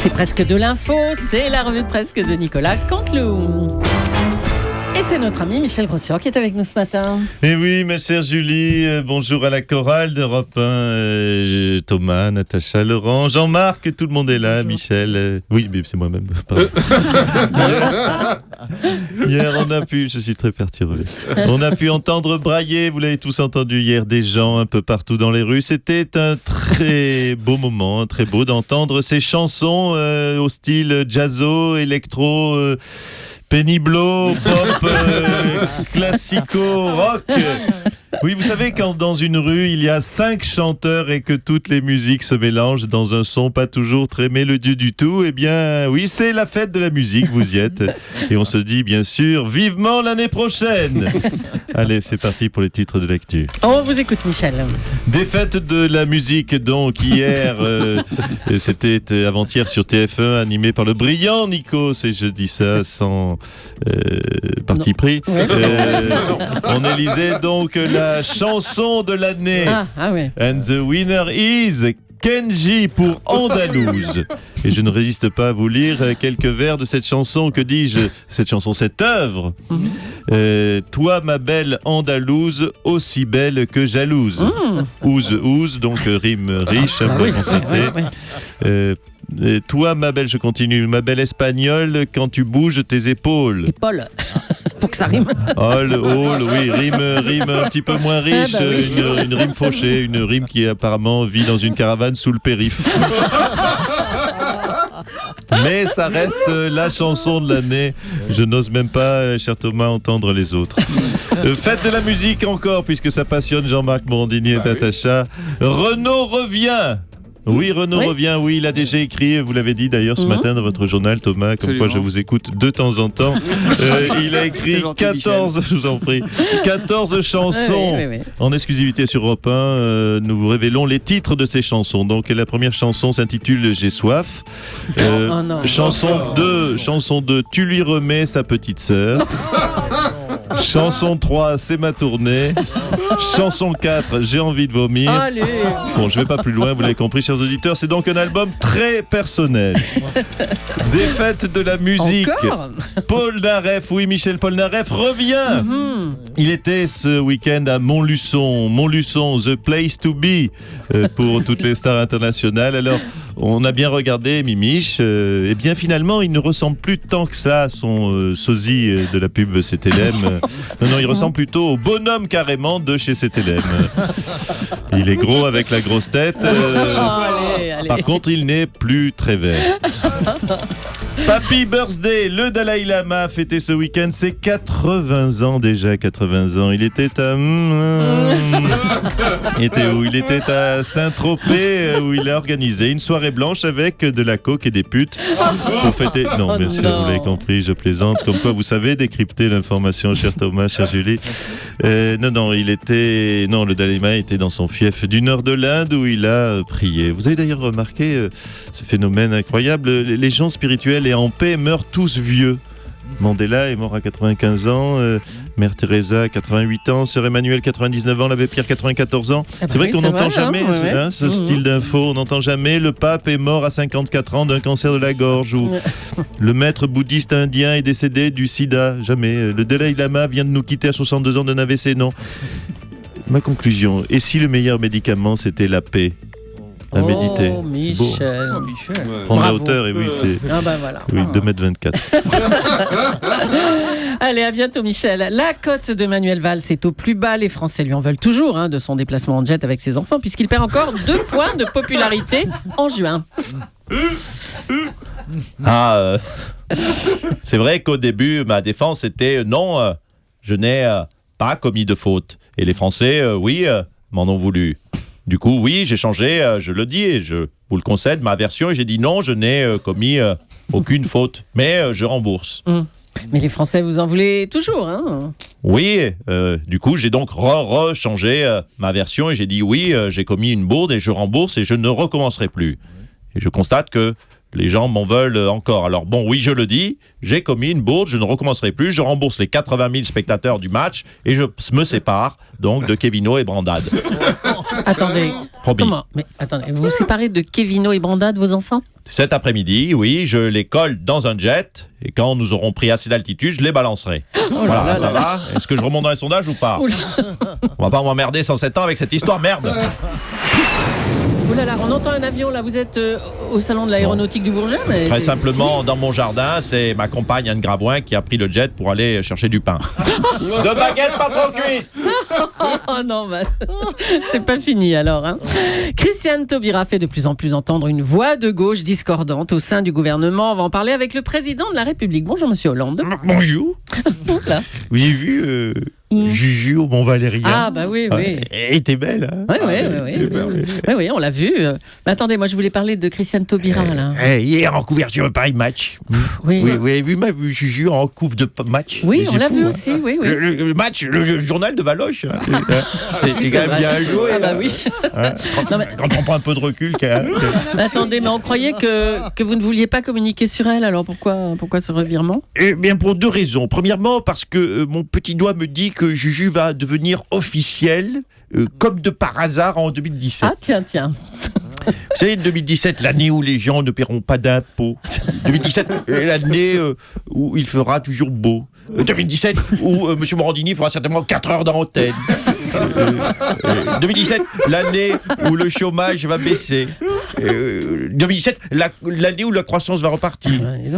C'est presque de l'info, c'est la revue de presse de Nicolas Canteloup. Et c'est notre ami Michel Grossior qui est avec nous ce matin. Et oui, ma chère Julie, bonjour à la chorale d'Europe 1, Thomas, Natacha, Laurent, Jean-Marc, tout le monde est là, bonjour. Michel, oui, mais c'est moi-même. Hier, je suis très perturbé. On a pu entendre brailler, vous l'avez tous entendu hier, des gens un peu partout dans les rues. C'était un très beau moment, très beau d'entendre ces chansons au style jazzo, électro, péniblo, pop, classico, rock. Oui, vous savez, quand dans une rue, il y a 5 chanteurs et que toutes les musiques se mélangent dans un son pas toujours très mélodieux du tout, eh bien, oui, c'est la fête de la musique, vous y êtes. Et on se dit, bien sûr, vivement l'année prochaine. Allez, c'est parti pour les titres de lecture. On vous écoute, Michel. Des fêtes de la musique, donc, hier, c'était avant-hier sur TF1, animé par le brillant Nikos, et je dis ça sans parti pris. Ouais. On élisait donc la chanson de l'année. Ouais. And the winner is Kenji pour Andalouse. Et je ne résiste pas à vous lire quelques vers de cette chanson. Que dis-je ? Cette chanson, cette œuvre. Toi, ma belle Andalouse, aussi belle que jalouse. Ouse, donc rime riche, un peu concerté. Toi, ma belle, je continue, ma belle espagnole, quand tu bouges tes épaules. Épaule. Faut que ça rime. Oui, rime un petit peu moins riche, une rime fauchée, une rime qui apparemment vit dans une caravane sous le périph'. Mais ça reste la chanson de l'année. Je n'ose même pas, cher Thomas, entendre les autres. Faites de la musique encore, puisque ça passionne Jean-Marc Morandini et Natacha. Renaud revient. Oui, Renaud revient, oui, il a déjà écrit, vous l'avez dit d'ailleurs ce matin dans votre journal, Thomas, comme quoi je vous écoute de temps en temps. Il a écrit 14, je vous en prie, 14 chansons en exclusivité sur Europe 1. Nous vous révélons les titres de ces chansons. Donc la première chanson s'intitule J'ai soif. Chanson 2, Tu lui remets sa petite sœur. Chanson 3, C'est ma tournée. Chanson 4, J'ai envie de vomir. Allez. Bon, je vais pas plus loin, vous l'avez compris, chers auditeurs, c'est donc un album très personnel. Des fêtes de la musique. Encore Paul Naref, oui, Michel Polnareff revient. Il était ce week-end à Montluçon, The Place to Be, pour toutes les stars internationales. Alors, on a bien regardé Mimiche, et bien finalement, il ne ressemble plus tant que ça à son sosie de la pub CTLM. Non, il ressemble plutôt au bonhomme carrément de chez CTLM. Il est gros avec la grosse tête. Allez. Par contre, il n'est plus très vert. Papy Birthday, le Dalai Lama fêtait ce week-end ses 80 ans déjà, 80 ans. Il était à... Il était où ? Il était à Saint-Tropez où il a organisé une soirée blanche avec de la coke et des putes pour fêter... Non, bien sûr, vous l'avez compris, je plaisante. Comme quoi, vous savez décrypter l'information, cher Thomas, cher Julie. Le Dalai Lama était dans son fief du nord de l'Inde où il a prié. Vous avez d'ailleurs remarqué ce phénomène incroyable, les gens spirituels et en paix meurent tous vieux. Mandela est mort à 95 ans, Mère Teresa 88 ans, Sœur Emmanuel 99 ans, l'Abbé Pierre 94 ans. C'est vrai qu'on n'entend jamais ce style d'info, on n'entend jamais. Le pape est mort à 54 ans d'un cancer de la gorge, ou le maître bouddhiste indien est décédé du sida, jamais. Le Dalai Lama vient de nous quitter à 62 ans d'un AVC, non. Ma conclusion, et si le meilleur médicament c'était la paix ? À méditer. Michel. Prendre la hauteur, et oui, c'est. Voilà. Oui, 2m24. Allez, à bientôt, Michel. La cote de Manuel Valls est au plus bas. Les Français lui en veulent toujours de son déplacement en jet avec ses enfants, puisqu'il perd encore 2 points de popularité en juin. C'est vrai qu'au début, ma défense était non, je n'ai pas commis de faute. Et les Français, m'en ont voulu. Du coup, oui, j'ai changé, je le dis et je vous le concède, ma version, et j'ai dit non, je n'ai commis aucune faute, mais je rembourse. Mais les Français, vous en voulez toujours, Oui, du coup, j'ai donc changé ma version et j'ai dit oui, j'ai commis une bourde et je rembourse et je ne recommencerai plus. Et je constate que les gens m'en veulent encore. Alors bon, oui, je le dis, j'ai commis une bourde, je ne recommencerai plus, je rembourse les 80 000 spectateurs du match et je me sépare donc de Kevino et Brandade. Attendez. Promis. Comment? Mais attendez, vous vous séparez de Kevino et Branda, de vos enfants? Cet après-midi, oui, je les colle dans un jet et quand nous aurons pris assez d'altitude, je les balancerai. Voilà, ça va? Est-ce que je remonte dans les sondages ou pas? Oula. On va pas m'emmerder 107 ans avec cette histoire, merde. Oh là là, on entend un avion là, vous êtes au salon de l'aéronautique du Bourget, mais Très simplement, dans mon jardin, c'est ma compagne Anne Gravouin qui a pris le jet pour aller chercher du pain. De baguettes pas trop cuites. Oh non, bah, c'est pas fini alors. Hein. Christiane Taubira fait de plus en plus entendre une voix de gauche discordante au sein du gouvernement. On va en parler avec le président de la République. Bonjour Monsieur Hollande. Bonjour. Là. Vous avez vu Juju au Mont-Valérien? Ah bah oui, oui. Elle était belle. Hein? Oui, on l'a vu. Mais attendez, moi je voulais parler de Christiane Taubira là. Hier en couverture Paris Match. Oui. Vous avez vu Juju en couve de match? Oui, Mais on c'est l'a fou, vu hein. aussi, oui. Le match, le journal de Valoche. Hein. C'est quand même bien joué. Ah bah oui. Hein. Quand on prend un peu de recul. Attendez, mais on croyait que vous ne vouliez pas communiquer sur elle, alors pourquoi ce revirement? Eh bien, pour deux raisons. Premièrement, parce que mon petit doigt me dit que Juju va devenir officiel, comme de par hasard, en 2017. Ah tiens. Vous savez, 2017, l'année où les gens ne paieront pas d'impôts. 2017, l'année où il fera toujours beau. 2017, où M. Morandini fera certainement 4 heures d'antenne. 2017, l'année où le chômage va baisser. 2017, l'année où la croissance va repartir.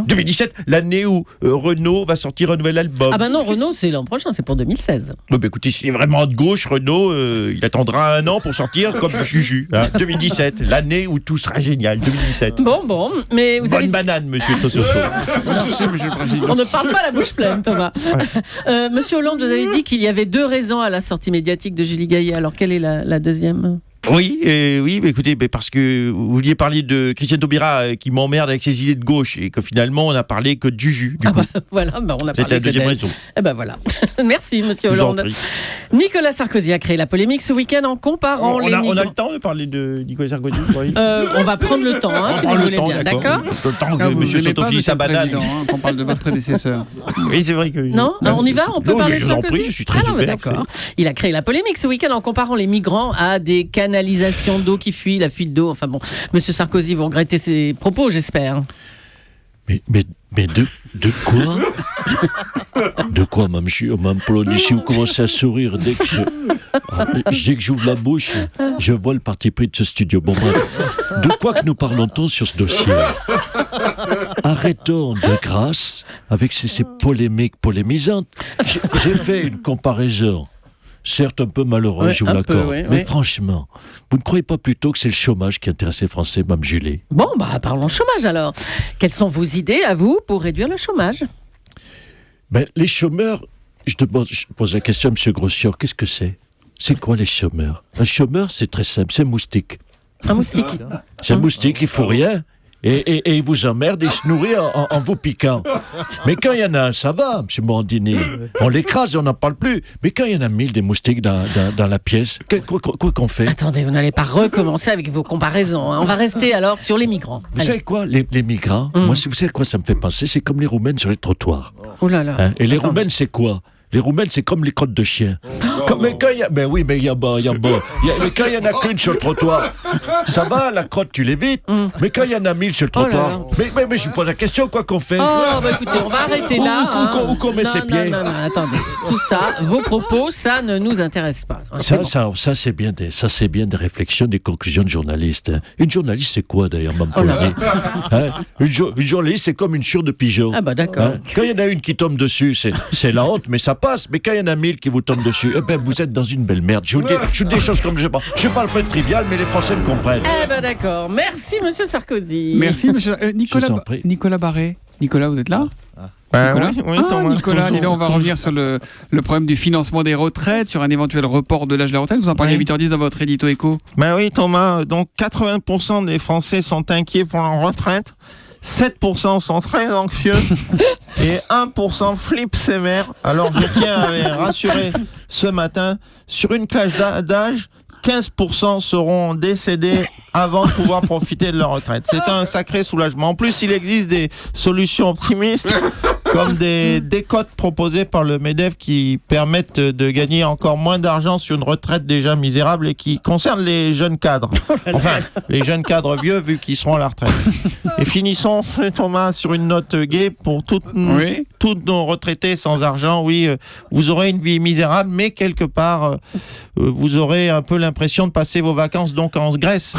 2017, l'année où Renault va sortir un nouvel album. Ah ben non, Renault, c'est l'an prochain, c'est pour 2016. Écoutez, s'il est vraiment de gauche, Renault, il attendra 1 an pour sortir comme Juju. Hein. 2017, l'année où tout sera génial. 2017. Bon, mais vous Bonne avez... banane, monsieur Tossoso. Merci, monsieur le président. On ne parle pas la bouche pleine, Thomas. Monsieur Hollande, vous avez dit qu'il y avait 2 raisons à la sortie médiatique de Julie Gaillet. Alors, quelle est la deuxième? Oui, mais écoutez, parce que vous vouliez parler de Christiane Taubira qui m'emmerde avec ses idées de gauche et que finalement on a parlé que de Juju. Du coup. Voilà, on a C'était parlé la que deuxième d'elle. raison. Eh ben voilà. Merci, monsieur Je vous en Hollande. prie. Nicolas Sarkozy a créé la polémique ce week-end en comparant les On a migrants. le temps de parler de Nicolas Sarkozy? Oui. On va prendre le temps, hein, si vous voulez bien, d'accord? Le temps que Ah, vous monsieur n'aimez pas, s'autofile monsieur sa le banane. président, hein, qu'on parle de votre prédécesseur. Oui, c'est vrai que... Non, on y va, on peut Non, parler mais de je vous en Sarkozy. prie, je suis très Ah non, mais ouvert. d'accord. Il a créé la polémique ce week-end en comparant les migrants à des canalisations d'eau qui fuient, la fuite d'eau. Enfin bon, monsieur Sarkozy, vous regrettez ses propos, j'espère. Mais de quoi? De quoi, Mme Polonici, vous commencez à sourire dès que j'ouvre la bouche, je vois le parti pris de ce studio. Bon, bref, de quoi que nous parlons-on sur ce dossier? Arrêtons de grâce avec ces polémiques polémisantes. J'ai fait une comparaison. Certes un peu malheureux, je vous l'accorde. Mais franchement, vous ne croyez pas plutôt que c'est le chômage qui intéresse les Français, Mme Julie? Bon, parlons chômage alors. Quelles sont vos idées à vous pour réduire le chômage? Les chômeurs, je pose la question à M. Grossior, qu'est-ce que c'est? C'est quoi les chômeurs? Un chômeur, c'est très simple, c'est un moustique. Un moustique. C'est un moustique, il ne faut rien. Et il vous emmerde, il se nourrit en vous piquant. Mais quand il y en a un, ça va, M. Morandini. On l'écrase et on n'en parle plus. Mais quand il y en a 1000 des moustiques dans la pièce, quoi qu'on fait? Attendez, vous n'allez pas recommencer avec vos comparaisons. Hein. On va rester alors sur les migrants. Vous savez quoi, les migrants, moi, vous savez à quoi ça me fait penser? C'est comme les Roumaines sur les trottoirs. Oh là là. Hein? Et les Roumaines, c'est quoi? Les Roumaines, c'est comme les crottes de chien. Mais quand il y a... Mais oui, mais il y a bas. Mais quand il y en a qu'une sur le trottoir, ça va, la crotte, tu l'évites. Mais quand il y en a 1000 sur le trottoir... Mais je me pose la question, quoi qu'on fait. Écoutez, on va arrêter là. Où qu'on met ses pieds. Non, attendez. Tout ça, vos propos, ça ne nous intéresse pas. Hein, ça, c'est bien des réflexions, des conclusions de journalistes. Hein. Une journaliste, c'est quoi, d'ailleurs, Mme Polony? Une journaliste, c'est comme une chure de pigeon. Ah bah d'accord. Quand il y en a une qui tombe dessus, c'est la honte, mais ça passe. Mais quand il y en a 1000 qui vous tombent dessus, vous êtes dans une belle merde. Je vous dis des choses comme je parle. Je parle pas de trivial, mais les Français me comprennent. Eh ben d'accord. Merci, monsieur Sarkozy. Merci, monsieur. Je vous en prie. Nicolas Barré. Nicolas, vous êtes là? Nicolas, Nicolas, dis donc, on va revenir sur le problème du financement des retraites, sur un éventuel report de l'âge de la retraite. Vous en parlez à 8h10 dans votre édito écho. Oui, Thomas. Donc, 80% des Français sont inquiets pour leur retraite. 7% sont très anxieux et 1% flippent sévère. Alors je tiens à les rassurer ce matin, sur une classe d'âge, 15% seront décédés avant de pouvoir profiter de leur retraite. C'est un sacré soulagement. En plus, il existe des solutions optimistes comme des décotes proposées par le MEDEF qui permettent de gagner encore moins d'argent sur une retraite déjà misérable et qui concernent les jeunes cadres. Enfin, les jeunes cadres vieux vu qu'ils seront à la retraite. Et finissons, Thomas, sur une note gaie pour toutes nos retraités sans argent. Oui, vous aurez une vie misérable, mais quelque part, vous aurez un peu l'impression de passer vos vacances donc en Grèce.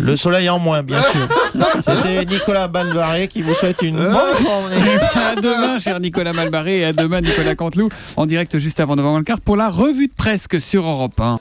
Le soleil en moins, bien sûr. C'était Nicolas Balbaré qui vous souhaite une bonne journée. À demain, cher Nicolas Malbaré, et à demain, Nicolas Canteloup, en direct juste avant 9h15 pour la revue de presse sur Europe 1.